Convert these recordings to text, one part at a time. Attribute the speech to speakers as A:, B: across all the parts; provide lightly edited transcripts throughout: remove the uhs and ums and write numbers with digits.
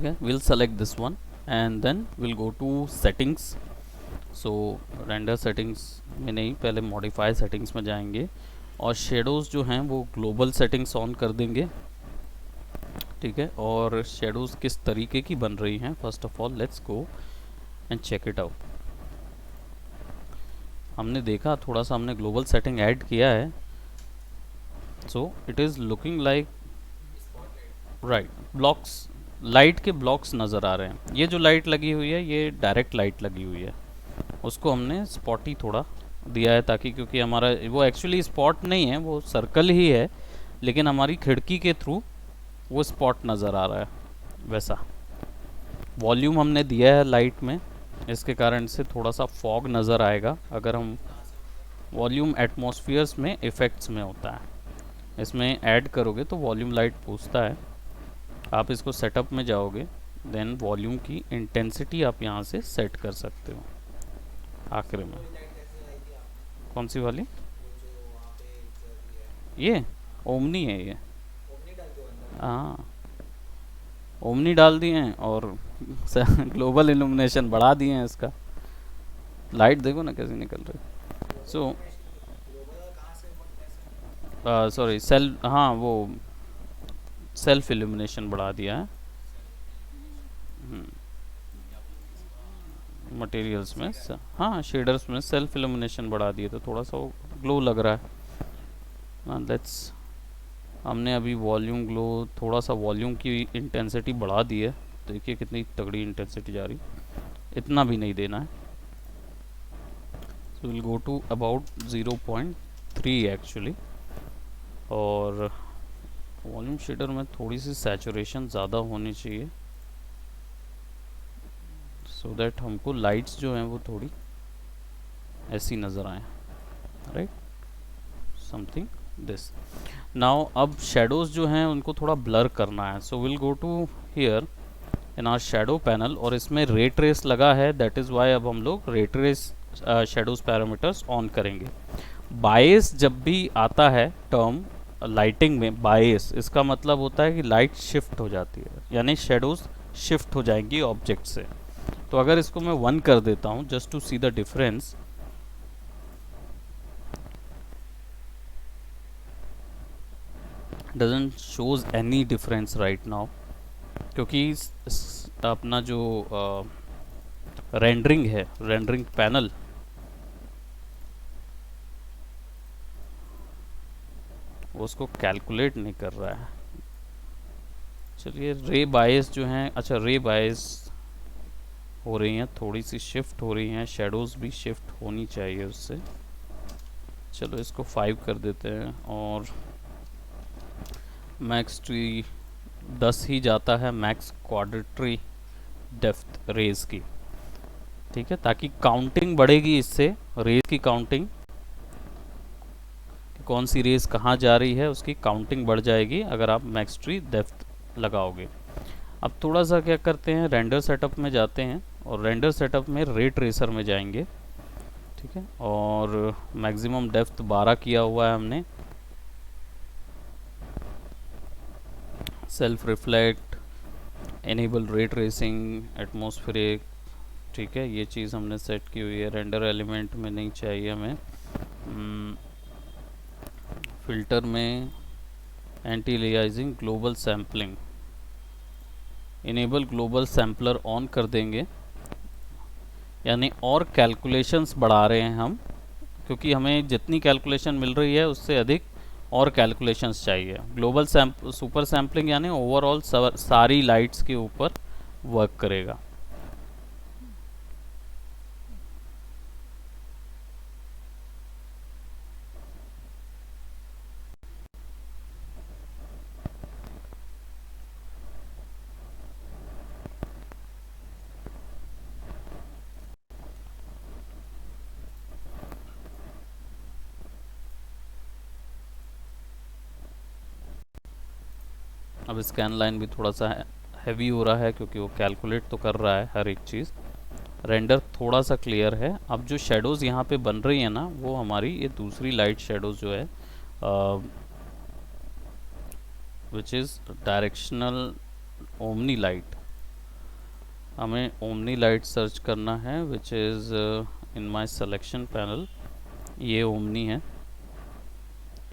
A: ठीक है, we'll select this one and then we'll go to settings. So render settings में नहीं, पहले modify settings में जाएंगे और शेडोज़ जो हैं वो ग्लोबल सेटिंग्स ऑन कर देंगे, ठीक है। और शेडोज़ किस तरीके की बन रही हैं, first of all let's go and check it out. हमने देखा थोड़ा सा, हमने ग्लोबल सेटिंग ऐड किया है, so it is looking like right, blocks, light के ब्लॉक्स नज़र आ रहे हैं। ये जो लाइट लगी हुई है ये डायरेक्ट लाइट लगी हुई है, उसको हमने स्पॉटी थोड़ा दिया है ताकि, क्योंकि हमारा वो एक्चुअली स्पॉट नहीं है, वो सर्कल ही है, लेकिन हमारी खिड़की के थ्रू वो स्पॉट नज़र आ रहा है वैसा। वॉल्यूम हमने दिया है लाइट में, इसके कारण से थोड़ा सा फॉग नज़र आएगा। अगर हम वॉल्यूम एटमॉस्फियर्स में इफ़ेक्ट्स में होता है, इसमें ऐड करोगे तो वॉल्यूम लाइट पूछता है। आप इसको सेटअप में जाओगे, देन वॉल्यूम की इंटेंसिटी आप यहाँ से सेट कर सकते हो आखिर में। कौन सी वाली? ये ओमनी है ये, हाँ ओमनी डाल दिए हैं और ग्लोबल इल्यूमिनेशन बढ़ा दिए हैं इसका। लाइट देखो ना कैसी निकल रही। सो सॉरी, सेल्फ, हाँ वो सेल्फ इल्यूमिनेशन बढ़ा दिया है मटेरियल्स में। हाँ शेडर्स में सेल्फ इल्यूमिनेशन बढ़ा दिए तो थोड़ा सा वो ग्लो लग रहा है। लेट्स, हमने अभी वॉल्यूम ग्लो, थोड़ा सा वॉल्यूम की इंटेंसिटी बढ़ा दी है, देखिए कितनी तगड़ी इंटेंसिटी जा रही, इतना भी नहीं देना है। So will go to about 0.3 actually, और वॉल्यूम शेडर में थोड़ी सी सैचुरेशन ज़्यादा होनी चाहिए सो दैट हमको लाइट्स जो हैं वो थोड़ी ऐसी नज़र आए, राइट, समथिंग दिस। नाउ अब शेडोज़ जो हैं उनको थोड़ा ब्लर करना है, so will go to here in our shadow panel, और इसमें रे ट्रेस लगा है, दैट इज़ वाई अब हम लोग रे ट्रेस शेडोज़ पैरामीटर्स ऑन करेंगे। बायस जब भी आता है टर्म लाइटिंग में, बायस इसका मतलब होता है कि लाइट शिफ्ट हो जाती है, यानी शेडोज़ शिफ्ट हो जाएंगी ऑब्जेक्ट से। तो अगर इसको मैं 1 कर देता हूँ just to see the difference, doesn't shows any difference right now, क्योंकि अपना जो रेंडरिंग है, रेंडरिंग पैनल, वो उसको कैलकुलेट नहीं कर रहा है। चलिए रे बायस जो हैं, अच्छा रे बायस हो रही हैं, थोड़ी सी शिफ्ट हो रही हैं, शेडोज़ भी शिफ्ट होनी चाहिए उससे। चलो इसको 5 कर देते हैं, और मैक्स ट्री 10 ही जाता है, मैक्स क्वाड्रेटरी डेप्थ रेज की, ठीक है, ताकि काउंटिंग बढ़ेगी इससे, रेज की काउंटिंग, कौन सी रेज कहाँ जा रही है उसकी काउंटिंग बढ़ जाएगी अगर आप मैक्स ट्री डेप्थ लगाओगे। अब थोड़ा सा क्या करते हैं, रेंडर सेटअप में जाते हैं, और रेंडर सेटअप में रे ट्रेसर में जाएंगे, ठीक है, और मैक्सिमम डेप्थ 12 किया हुआ है हमने। Self reflect, enable ray tracing, atmospheric, ठीक है, ये चीज़ हमने सेट की हुई है। रेंडर एलिमेंट में नहीं चाहिए हमें, फिल्टर में anti aliasing, global sampling, enable global sampler on कर देंगे, यानी और कैलकुलेशंस बढ़ा रहे हैं हम, क्योंकि हमें जितनी कैलकुलेशन मिल रही है उससे अधिक और कैलकुलेशंस चाहिए। ग्लोबल सुपर सैम्पलिंग यानी ओवरऑल सारी लाइट्स के ऊपर वर्क करेगा। अब स्कैन लाइन भी थोड़ा सा हैवी हो रहा है क्योंकि वो कैलकुलेट तो कर रहा है हर एक चीज़। रेंडर थोड़ा सा क्लियर है। अब जो शेडोज़ यहाँ पे बन रही है ना, वो हमारी ये दूसरी लाइट शेडोज़ जो है, which is directional omni light, हमें ओमनी लाइट सर्च करना है which is in my selection panel. ये ओमनी है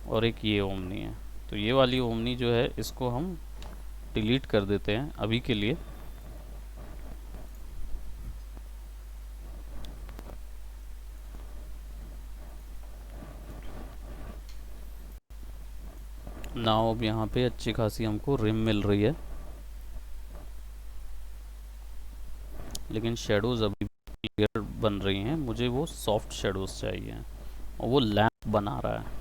A: और एक ये ओमनी है। तो ये वाली ओमनी जो है इसको हम डिलीट कर देते हैं अभी के लिए। नाउ अब यहाँ पे अच्छी खासी हमको रिम मिल रही है, लेकिन शेडोज़ अभी क्लियर बन रही हैं। मुझे वो सॉफ्ट शेडोज़ चाहिए और वो लैंप बना रहा है।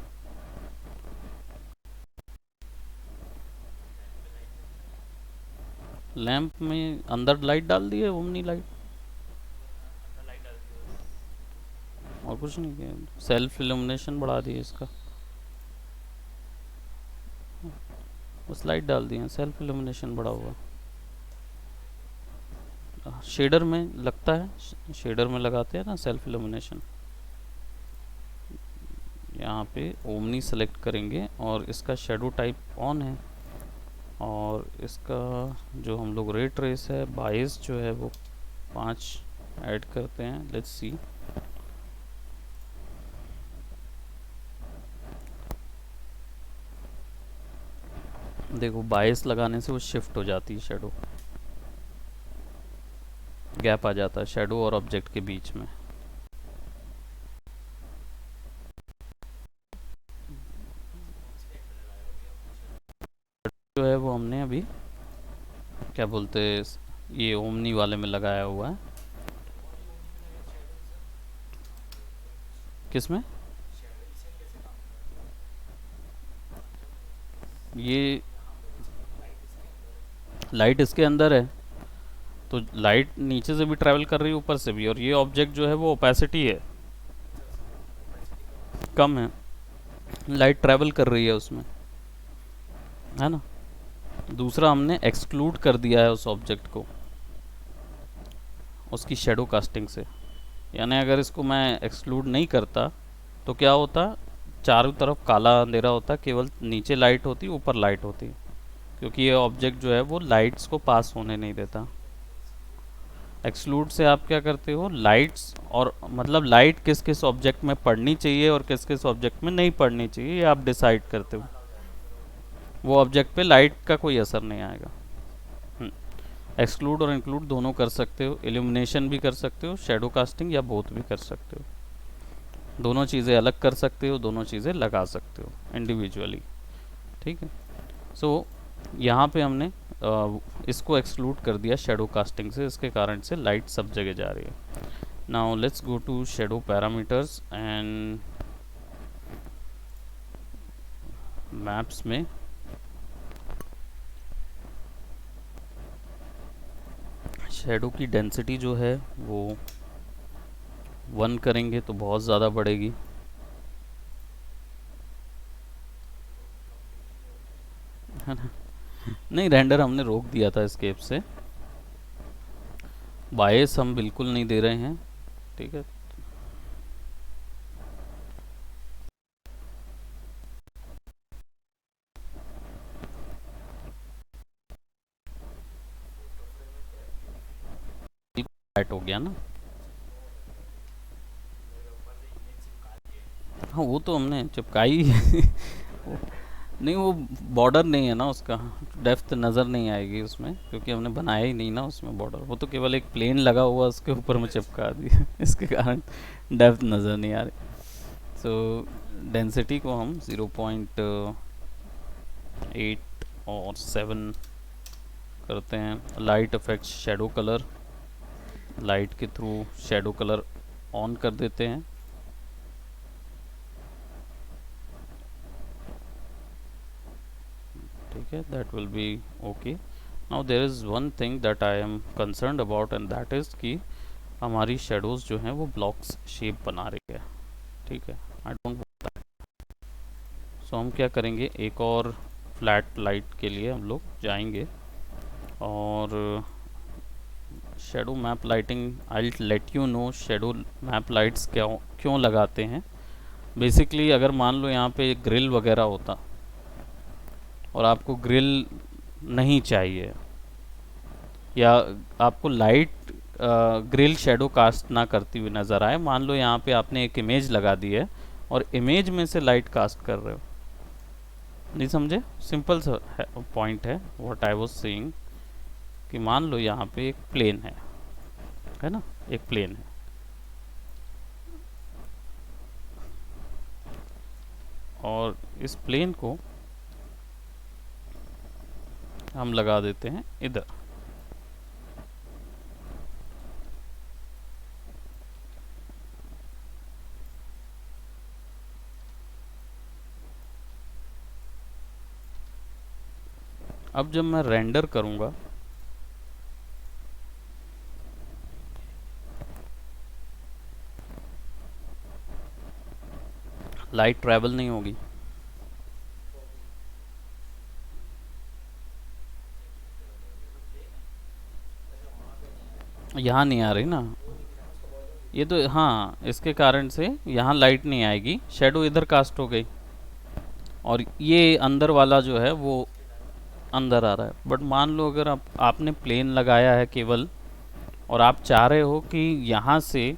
A: लैंप में अंदर लाइट डाल दी है, ओमनी लाइट, और कुछ नहीं किया। सेल्फ इल्यूमिनेशन बढ़ा दी है इसका, बस लाइट डाल दी है, सेल्फ इल्यूमिनेशन बढ़ा हुआ। शेडर में लगता है, शेडर में लगाते हैं ना सेल्फ इल्यूमिनेशन। यहाँ पे ओमनी सेलेक्ट करेंगे और इसका शेडो टाइप ऑन है, और इसका जो हम लोग रे ट्रेस है, बाइस जो है वो 5 ऐड करते हैं। Let's see. देखो बाइस लगाने से वो शिफ्ट हो जाती है शेडो, गैप आ जाता है शेडो और ऑब्जेक्ट के बीच में। जो है वो हमने अभी क्या बोलते हैं, ये ओमनी वाले में लगाया हुआ है। किसमें? ये लाइट इसके अंदर है, तो लाइट नीचे से भी ट्रैवल कर रही है, ऊपर से भी, और ये ऑब्जेक्ट जो है वो ओपेसिटी है, कम है, लाइट ट्रैवल कर रही है उसमें, है ना। दूसरा हमने एक्सक्लूड कर दिया है उस ऑब्जेक्ट को उसकी शेडो कास्टिंग से। यानी अगर इसको मैं एक्सक्लूड नहीं करता तो क्या होता, चारों तरफ काला अंधेरा होता, केवल नीचे लाइट होती, ऊपर लाइट होती, क्योंकि ये ऑब्जेक्ट जो है वो लाइट्स को पास होने नहीं देता। एक्सक्लूड से आप क्या करते हो, लाइट्स, और मतलब लाइट किस किस ऑब्जेक्ट में पड़नी चाहिए और किस किस ऑब्जेक्ट में नहीं पड़नी चाहिए, ये आप डिसाइड करते हो। वो ऑब्जेक्ट पे लाइट का कोई असर नहीं आएगा। एक्सक्लूड और इंक्लूड दोनों कर सकते हो, इल्यूमिनेशन भी कर सकते हो, शेडो कास्टिंग या बोथ भी कर सकते हो। दोनों चीज़ें अलग कर सकते हो, दोनों चीज़ें लगा सकते हो इंडिविजुअली, ठीक है। सो यहाँ पे हमने इसको एक्सक्लूड कर दिया शेडो कास्टिंग से, इसके कारण से लाइट सब जगह जा रही है। Now let's go to shadow parameters and maps में शेडो की डेंसिटी जो है वो 1 करेंगे तो बहुत ज़्यादा बढ़ेगी। है ना, नहीं रेंडर हमने रोक दिया था एस्केप से, बायस हम बिल्कुल नहीं दे रहे हैं, ठीक है। ऐड हो गया ना, हाँ वो तो हमने चिपकाई नहीं, वो बॉर्डर नहीं है ना उसका, डेप्थ नज़र नहीं आएगी उसमें, क्योंकि हमने बनाया ही नहीं ना उसमें बॉर्डर, वो तो केवल एक प्लेन लगा हुआ उसके ऊपर में चिपका दिया इसके कारण डेप्थ नज़र नहीं आ रही। सो डेंसिटी को हम 0.8 और 7 करते हैं। Light affect shadow colour, light के थ्रू शेडो कलर ऑन कर देते हैं। ठीक है, that will be okay. Now there is one thing that I am concerned about and that is कि हमारी शेडोज जो हैं वो ब्लॉक्स शेप बना रही है, ठीक है। I don't want that. So हम क्या करेंगे, एक और फ्लैट लाइट के लिए हम लोग जाएंगे और shadow map lighting, I let you know shadow map lights क्यों लगाते हैं। बेसिकली अगर मान लो यहाँ पे ग्रिल वगैरह होता और आपको ग्रिल नहीं चाहिए, या आपको लाइट ग्रिल शेडो कास्ट ना करती हुई नज़र आए। मान लो यहाँ पे आपने एक इमेज लगा दी है और इमेज में से लाइट कास्ट कर रहे हो। नहीं समझे? सिंपल सा पॉइंट है व्हाट आई वाज सेइंग, कि मान लो यहाँ पे एक प्लेन है ना, एक प्लेन है, और इस प्लेन को हम लगा देते हैं इधर। अब जब मैं रेंडर करूंगा, लाइट ट्रैवल नहीं होगी। यहाँ नहीं आ रही ना, ये तो हाँ, इसके कारण से यहाँ लाइट नहीं आएगी, शेडो इधर कास्ट हो गई, और ये अंदर वाला जो है वो अंदर आ रहा है। बट मान लो अगर आपने प्लेन लगाया है केवल, और आप चाह रहे हो कि यहाँ से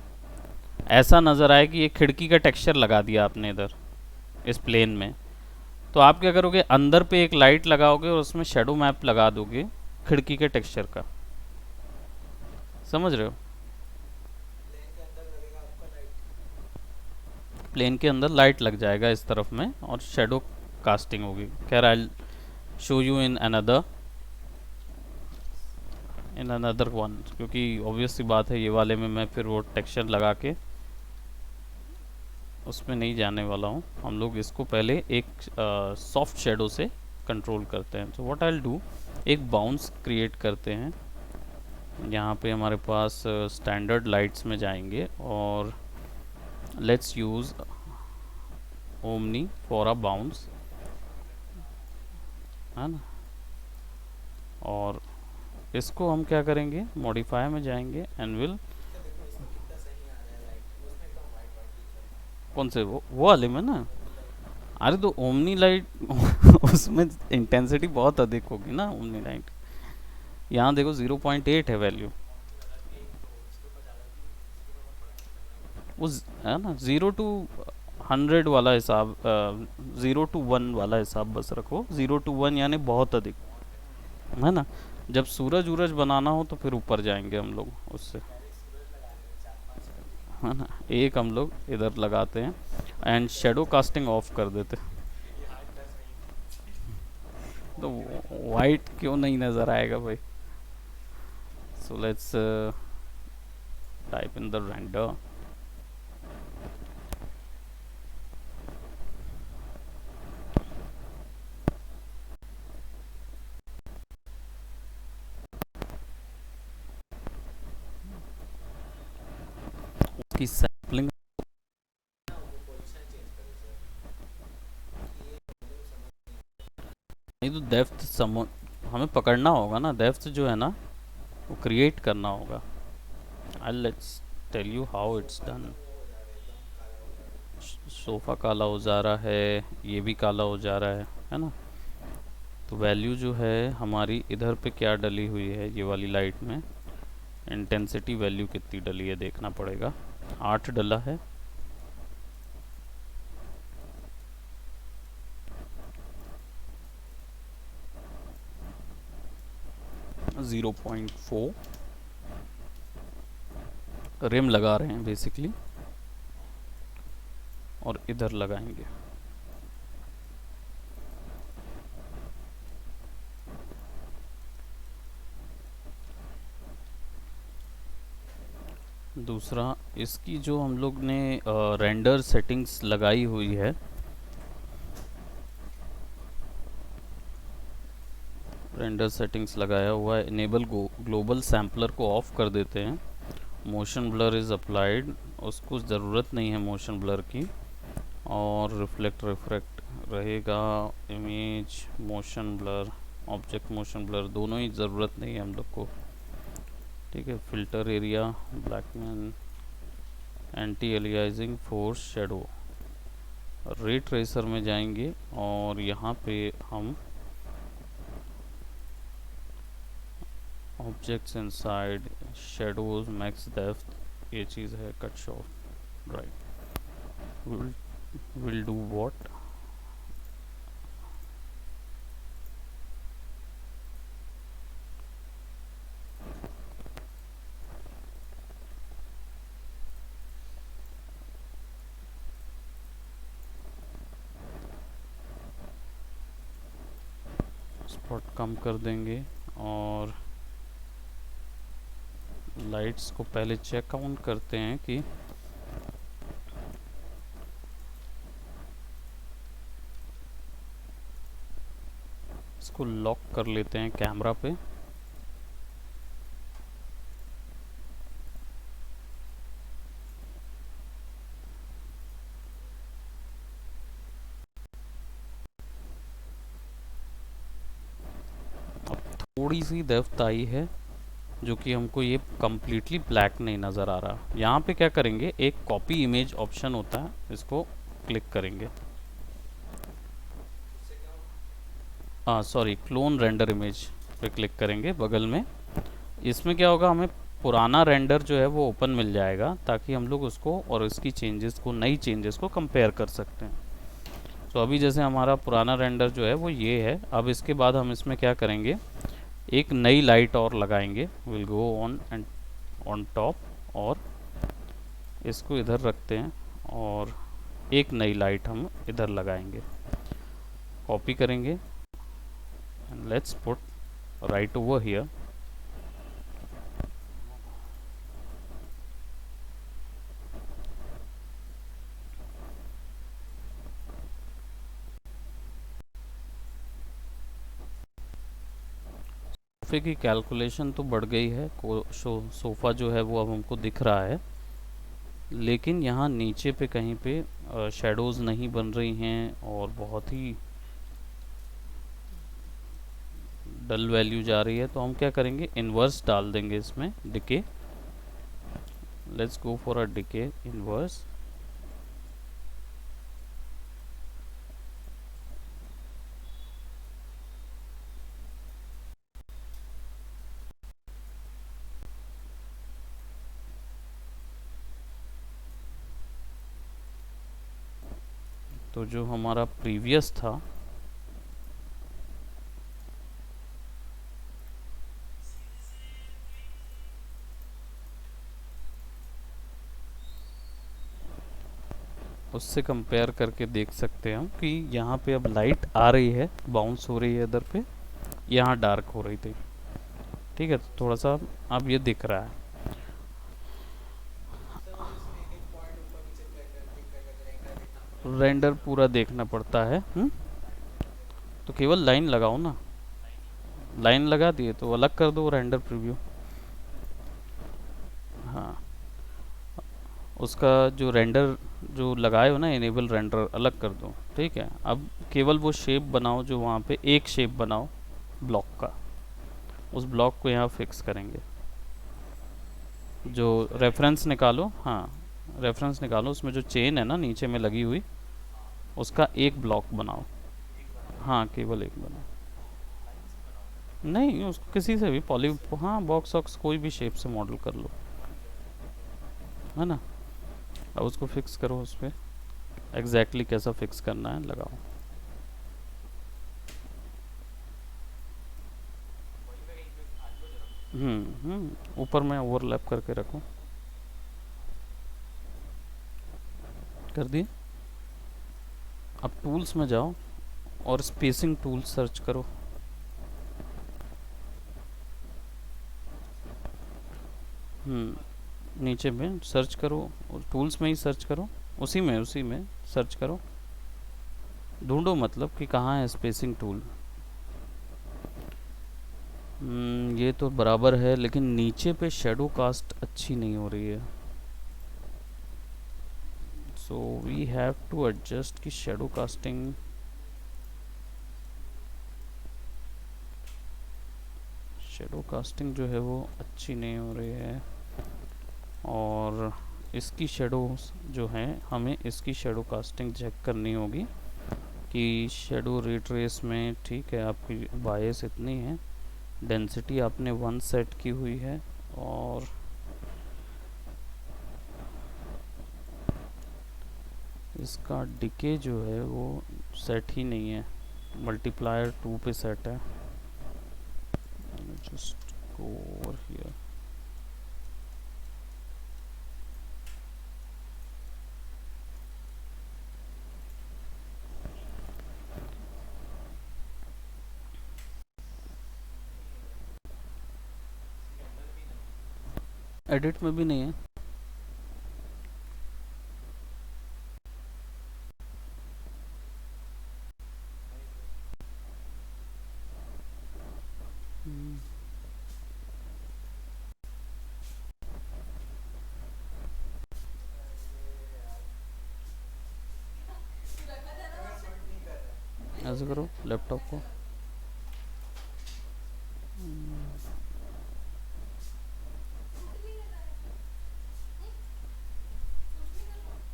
A: ऐसा नज़र आए कि ये खिड़की का टेक्सचर लगा दिया आपने इधर इस प्लेन में, तो आप क्या करोगे, अंदर पे एक लाइट लगाओगे और उसमें शेडो मैप लगा दोगे खिड़की के टेक्सचर का। समझ रहे हो? प्लेन के अंदर लाइट लग जाएगा इस तरफ में और शेडो कास्टिंग होगी। खैर I show you in another one, क्योंकि ऑब्वियस सी बात है ये वाले में मैं फिर वो टेक्सचर लगा के उसमें नहीं जाने वाला हूँ। हम लोग इसको पहले एक सॉफ्ट शेडो से कंट्रोल करते हैं। तो व्हाट आई डू, एक बाउंस क्रिएट करते हैं। यहाँ पे हमारे पास स्टैंडर्ड लाइट्स में जाएंगे और let's use omni for a bounce, है ना। और इसको हम क्या करेंगे, मॉडिफाई में जाएंगे एंड विल, कौन से वो वाले में ना, अरे तो ओमनी लाइट उसमें इंटेंसिटी बहुत अधिक होगी ना ओमनी लाइट। यहाँ देखो 0.8 है वैल्यू, उस है ना 0 to 100 वाला हिसाब, 0 to 1 वाला हिसाब बस रखो। 0 to 1 यानी बहुत अधिक, है ना। जब सूरज वूरज बनाना हो तो फिर ऊपर जाएंगे हम लोग उससे, है ना। एक हम लोग इधर लगाते हैं एंड शेडो कास्टिंग ऑफ कर देते हैं। तो वाइट क्यों नहीं नज़र आएगा भाई। So let's type in the render. उसकी सैम्पलिंग, नहीं तो डेप्थ सम हमें पकड़ना होगा ना, डेप्थ जो है ना वो क्रिएट करना होगा। I let's tell you how it's done. Sofa काला हो जा रहा है, ये भी काला हो जा रहा है ना। तो वैल्यू जो है हमारी इधर पे क्या डली हुई है, ये वाली लाइट में इंटेंसिटी वैल्यू कितनी डली है देखना पड़ेगा। 8 डला है। ज़ीरो 0.4 रिम लगा रहे हैं बेसिकली, और इधर लगाएंगे। दूसरा, इसकी जो हम लोग ने रेंडर सेटिंग्स लगाई हुई है, रेंडर सेटिंग्स लगाया हुआ है, इनेबल ग्लोबल सैम्पलर को ऑफ कर देते हैं। मोशन ब्लर इज़ अप्लाइड, उसको ज़रूरत नहीं है मोशन ब्लर की, और रिफ्लेक्ट रिफ्रेक्ट रहेगा। Image motion blur, object motion blur, दोनों ही ज़रूरत नहीं है हम लोग को। ठीक है। Filter area, Blackman, anti aliasing, force, shadow, ray tracer में जाएंगे और यहाँ पे हम objects inside, shadows, max depth, ये चीज़ है cut short, right. Will will do what? Spot कम कर देंगे और लाइट्स को पहले चेक काउंट करते हैं कि इसको लॉक कर लेते हैं कैमरा पे। अब थोड़ी सी डेप्थ आई है, जो कि हमको ये कम्प्लीटली ब्लैक नहीं नज़र आ रहा। यहाँ पे क्या करेंगे, एक कॉपी इमेज ऑप्शन होता है, इसको क्लिक करेंगे। सॉरी, क्लोन रेंडर इमेज पे क्लिक करेंगे बगल में। इसमें क्या होगा, हमें पुराना रेंडर जो है वो ओपन मिल जाएगा, ताकि हम लोग उसको और इसकी चेंजेस को, नई चेंजेस को कंपेयर कर सकते हैं। तो अभी जैसे हमारा पुराना रेंडर जो है वो ये है। अब इसके बाद हम इसमें क्या करेंगे, एक नई लाइट और लगाएंगे। Will go on and on top, और इसको इधर रखते हैं और एक नई लाइट हम इधर लगाएंगे। कॉपी करेंगे and let's put right over here. सोफे की कैलकुलेशन तो बढ़ गई है, सोफ़ा जो है वो अब हमको दिख रहा है, लेकिन यहाँ नीचे पे कहीं पे शेडोज़ नहीं बन रही हैं और बहुत ही डल वैल्यू जा रही है। तो हम क्या करेंगे, इन्वर्स डाल देंगे इसमें, decay. Let's go for a decay inverse. तो जो हमारा प्रीवियस था, उससे कंपेयर करके देख सकते हैं हम कि यहाँ पे अब लाइट आ रही है, बाउंस हो रही है इधर पे, यहाँ डार्क हो रही थी। ठीक है, तो थोड़ा सा अब ये दिख रहा है। रेंडर पूरा देखना पड़ता है। तो केवल लाइन लगाओ ना, लाइन लगा दिए तो अलग कर दो रेंडर प्रीव्यू। हाँ, उसका जो रेंडर जो लगाए हो ना, इनेबल रेंडर, अलग कर दो। ठीक है, अब केवल वो शेप बनाओ, जो वहाँ पे एक शेप बनाओ ब्लॉक का, उस ब्लॉक को यहाँ फिक्स करेंगे। जो रेफरेंस निकालो, हाँ रेफरेंस निकालो, उसमें जो चेन है ना नीचे में लगी हुई, उसका एक ब्लॉक बनाओ। हाँ, केवल एक बनाओ, नहीं उसको किसी से भी पॉली, हाँ बॉक्स वॉक्स कोई भी शेप से मॉडल कर लो, है ना। अब उसको फिक्स करो, उस पर एग्जैक्टली कैसा फिक्स करना है लगाओ। ऊपर में ओवरलैप करके रखो। कर दिए। अब टूल्स में जाओ और स्पेसिंग टूल सर्च करो। नीचे में सर्च करो, और टूल्स में ही सर्च करो, उसी में सर्च करो। ढूंढो मतलब कि कहाँ है स्पेसिंग टूल। ये तो बराबर है, लेकिन नीचे पे शेडो कास्ट अच्छी नहीं हो रही है। So we have to adjust की शेडो कास्टिंग। शेडो कास्टिंग जो है वो अच्छी नहीं हो रही है, और इसकी शेडो जो है, हमें इसकी शेडो कास्टिंग चेक करनी होगी कि शेडो रिट्रेस में, ठीक है आपकी बायस इतनी है, डेंसिटी आपने 1 सेट की हुई है, और इसका डिके जो है वो सेट ही नहीं है, मल्टीप्लायर 2 पे सेट है। Just go over here. Edit में भी नहीं है। ऐसे करो लैपटॉप को।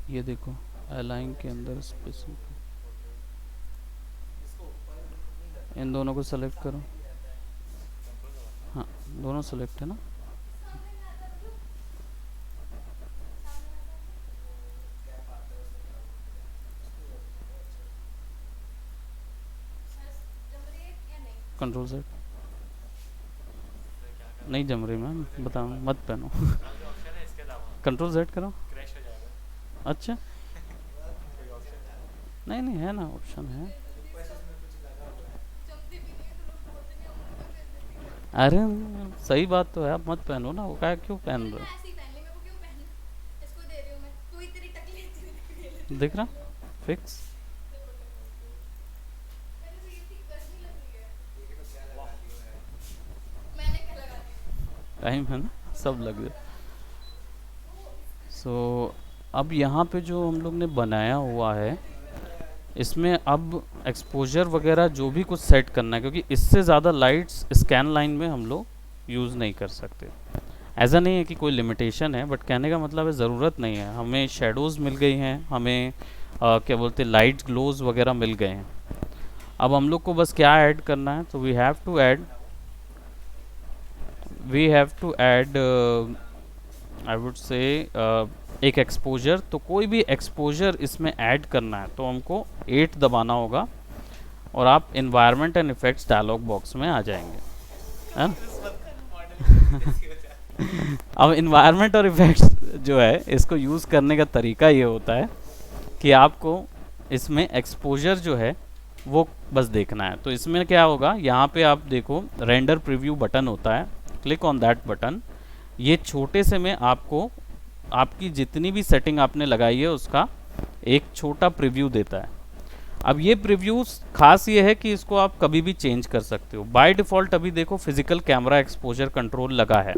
A: ये देखो अलाइन के अंदर स्पेसिफिक, इन दोनों को सेलेक्ट करो। हाँ दोनों सेलेक्ट है ना। कंट्रोल सेट नहीं जम रही मैम, बताओ मत पहनो। कंट्रोल सेट करो। अच्छा नहीं नहीं है ना, ऑप्शन है। अरे सही बात तो है, आप मत पहनो ना, वो क्या क्यों पहन रहे हो? दिख रहा फिक्स। टाइम है ना, सब लग गए। सो अब यहाँ पे जो हम लोग ने बनाया हुआ है, इसमें अब एक्सपोजर वगैरह जो भी कुछ सेट करना है, क्योंकि इससे ज़्यादा लाइट्स स्कैन लाइन में हम लोग यूज़ नहीं कर सकते। ऐसा नहीं है कि कोई लिमिटेशन है, बट कहने का मतलब है ज़रूरत नहीं है। हमें शेडोज़ मिल गई हैं, हमें क्या बोलते हैं लाइट ग्लोज वगैरह मिल गए हैं। अब हम लोग को बस क्या ऐड करना है, तो we have to add I would say एक एक्सपोजर। तो कोई भी एक्सपोजर इसमें ऐड करना है तो हमको 8 दबाना होगा, और आप environment and effects dialog box में आ जाएंगे, है ना। अब इन्वायरमेंट और इफेक्ट्स जो है, इसको यूज़ करने का तरीका ये होता है कि आपको इसमें एक्सपोजर जो है वो बस देखना है। तो इसमें क्या होगा, यहाँ पे आप देखो रेंडर प्रीव्यू बटन होता है, क्लिक ऑन दैट बटन। ये छोटे से में आपको आपकी जितनी भी सेटिंग आपने लगाई है उसका एक छोटा प्रीव्यू देता है। अब ये प्रीव्यू खास ये है कि इसको आप कभी भी चेंज कर सकते हो। बाय डिफ़ॉल्ट अभी देखो फिजिकल कैमरा एक्सपोजर कंट्रोल लगा है।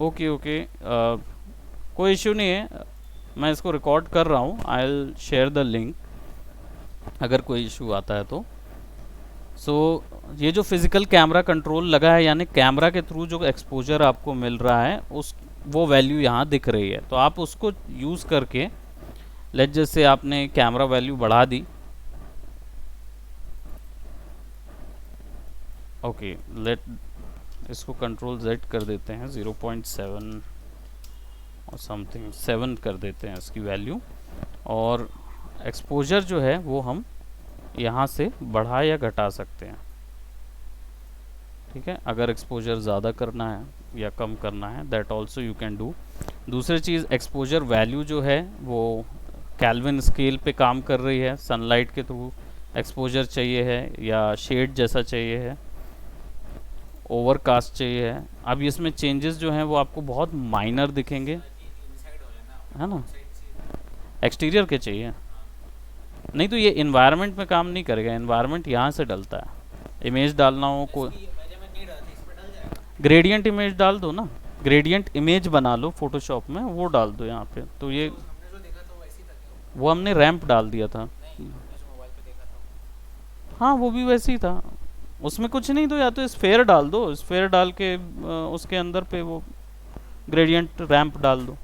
A: ओके ओके, कोई इश्यू नहीं है, मैं इसको रिकॉर्ड कर रहा हूँ, I will share the link अगर कोई इशू आता है तो। सो ये जो फिजिकल कैमरा कंट्रोल लगा है, यानी कैमरा के थ्रू जो एक्सपोजर आपको मिल रहा है उस वो वैल्यू यहाँ दिख रही है। तो आप उसको यूज़ करके, लेट जैसे आपने कैमरा वैल्यू बढ़ा दी, ओके लेट इसको कंट्रोल Z कर देते हैं, 0.7 और समथिंग 7 कर देते हैं इसकी वैल्यू। और एक्सपोजर जो है वो हम यहाँ से बढ़ा या घटा सकते हैं, ठीक है। अगर एक्सपोजर ज़्यादा करना है या कम करना है, that also you can do. दूसरी चीज़, एक्सपोजर वैल्यू जो है वो कैल्विन स्केल पे काम कर रही है, सनलाइट के थ्रू एक्सपोजर चाहिए है या शेड जैसा चाहिए है, ओवरकास्ट चाहिए है। अब इसमें चेंजेस जो हैं वो आपको बहुत माइनर दिखेंगे, है ना। एक्सटीरियर के चाहिए, नहीं तो ये इन्वायरमेंट में काम नहीं करेगा। इन्वायरमेंट यहाँ से डलता है, इमेज डालना हो को ग्रेडियंट इमेज डाल दो ना, ग्रेडियंट इमेज बना लो फोटोशॉप में, वो डाल दो यहाँ पे। तो ये वो हमने रैंप डाल दिया था। हाँ वो भी वैसे ही था, उसमें कुछ नहीं, तो या तो स्फेयर डाल दो, स्फेयर डाल के उसके अंदर पे वो ग्रेडियंट रैंप डाल दो।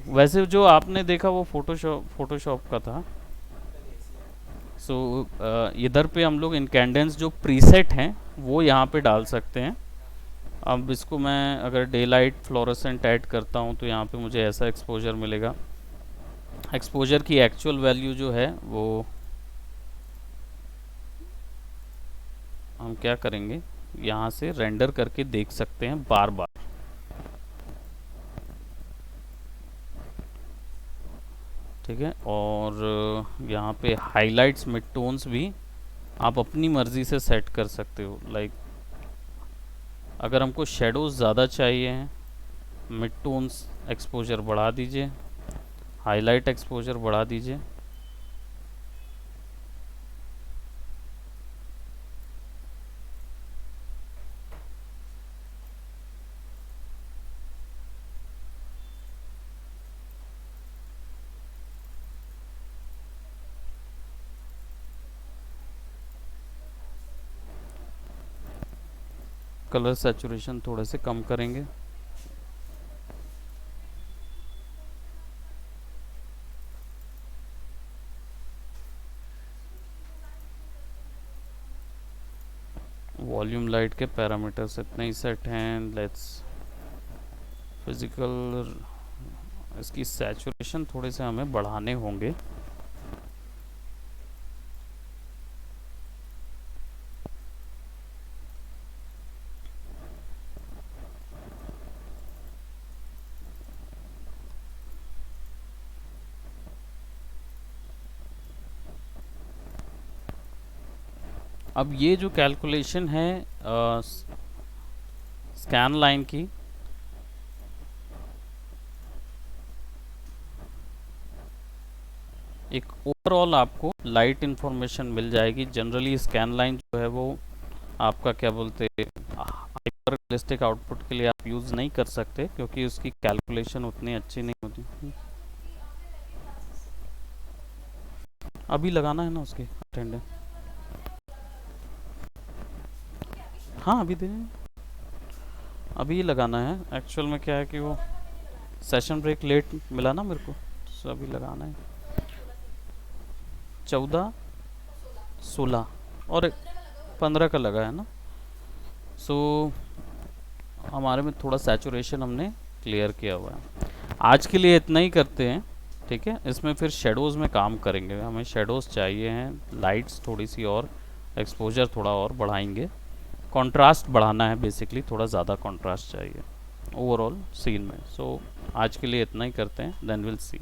A: वैसे जो आपने देखा वो फोटोशॉप का था, सो इधर पे हम लोग इनकैंडेंस जो प्रीसेट हैं वो यहाँ पे डाल सकते हैं। अब इसको मैं अगर डे लाइट फ्लोरेसेंट ऐड करता हूँ तो यहाँ पे मुझे ऐसा एक्सपोजर मिलेगा। एक्सपोजर की एक्चुअल वैल्यू जो है वो हम क्या करेंगे, यहाँ से रेंडर करके देख सकते हैं बार बार। ठीक है, और यहाँ पे हाइलाइट्स मिड टोन्स भी आप अपनी मर्ज़ी से सेट कर सकते हो। लाइक अगर हमको शेडोज़ ज़्यादा चाहिए हैं, मिड टोन्स एक्सपोजर बढ़ा दीजिए, हाईलाइट एक्सपोजर बढ़ा दीजिए। कलर सैचुरेशन थोड़े से कम करेंगे। वॉल्यूम लाइट के पैरामीटर्स इतने ही सेट हैं। लेट्स फिजिकल, इसकी सैचुरेशन थोड़े से हमें बढ़ाने होंगे। अब ये जो कैलकुलेशन है स्कैन लाइन की, एक ओवरऑल आपको लाइट इन्फॉर्मेशन मिल जाएगी। जनरली स्कैन लाइन जो है वो आपका क्या बोलते हैं, हाइपर रियलिस्टिक आउटपुट के लिए आप यूज़ नहीं कर सकते क्योंकि उसकी कैलकुलेशन उतनी अच्छी नहीं होती। अभी लगाना है ना उसके अटेंडेंस। हाँ अभी दे, अभी लगाना है। एक्चुअल में क्या है कि वो सेशन ब्रेक लेट मिला ना मेरे को, तो अभी लगाना है। 14, 16 और 15 का लगा है ना। सो हमारे में थोड़ा सैचुरेशन हमने क्लियर किया हुआ है। आज के लिए इतना ही करते हैं, ठीक है। इसमें फिर शेडोज़ में काम करेंगे, हमें शेडोज़ चाहिए हैं, लाइट्स थोड़ी सी और, एक्सपोजर थोड़ा और बढ़ाएंगे, कंट्रास्ट बढ़ाना है बेसिकली, थोड़ा ज़्यादा कंट्रास्ट चाहिए ओवरऑल सीन में। सो आज के लिए इतना ही करते हैं, देन विल सी।